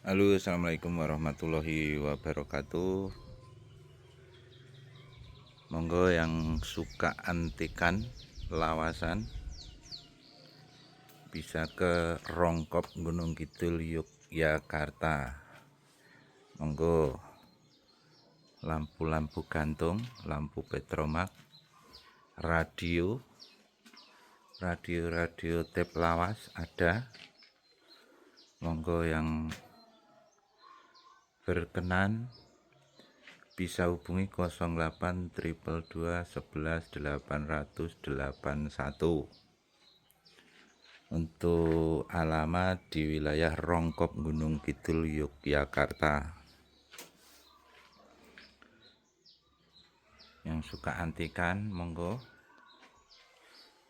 Halo, assalamualaikum warahmatullahi wabarakatuh. Monggo yang suka antikan lawasan bisa ke Rongkop Gunung Kidul Yogyakarta. Monggo lampu-lampu gantung, lampu petromak, radio tape lawas ada. Monggo yang berkenan bisa hubungi 08 222 11 881 untuk alamat di wilayah Rongkop Gunung Kidul Yogyakarta. Yang suka antikan monggo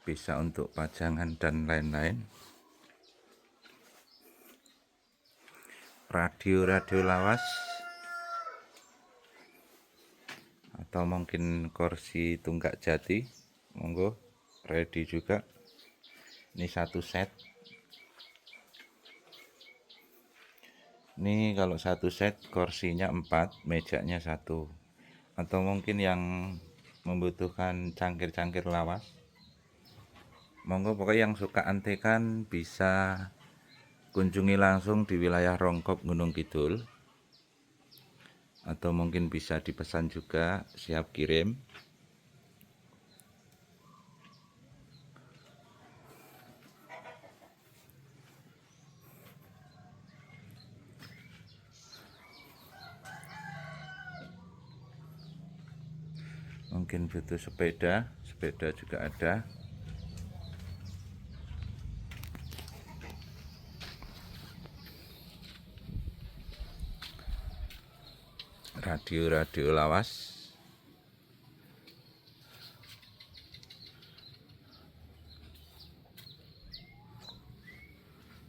bisa untuk pajangan dan lain-lain. Radio lawas atau mungkin kursi tunggak jati, monggo ready juga. Ini satu set. Ini kalau satu set kursinya 4, mejanya 1. Atau mungkin yang membutuhkan cangkir-cangkir lawas, monggo pokoknya yang suka antikan bisa kunjungi langsung di wilayah Rongkop Gunung Kidul, atau mungkin bisa dipesan juga, siap kirim. Mungkin butuh sepeda juga ada. Radio lawas.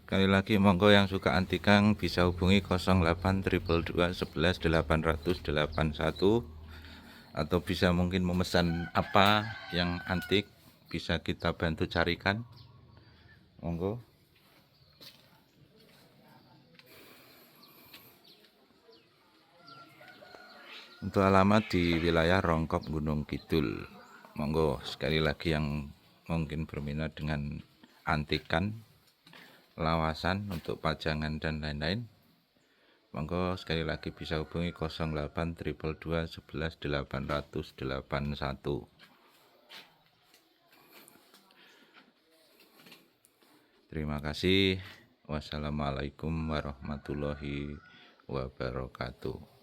Sekali lagi monggo yang suka antikan bisa hubungi 08 222 11 881 atau bisa mungkin memesan apa yang antik bisa kita bantu carikan. Monggo. Untuk alamat di wilayah Rongkop Gunung Kidul. Monggo sekali lagi yang mungkin berminat dengan antikan, lawasan untuk pajangan dan lain-lain, monggo sekali lagi bisa hubungi 08 222 11 881. Terima kasih. Wassalamualaikum warahmatullahi wabarakatuh.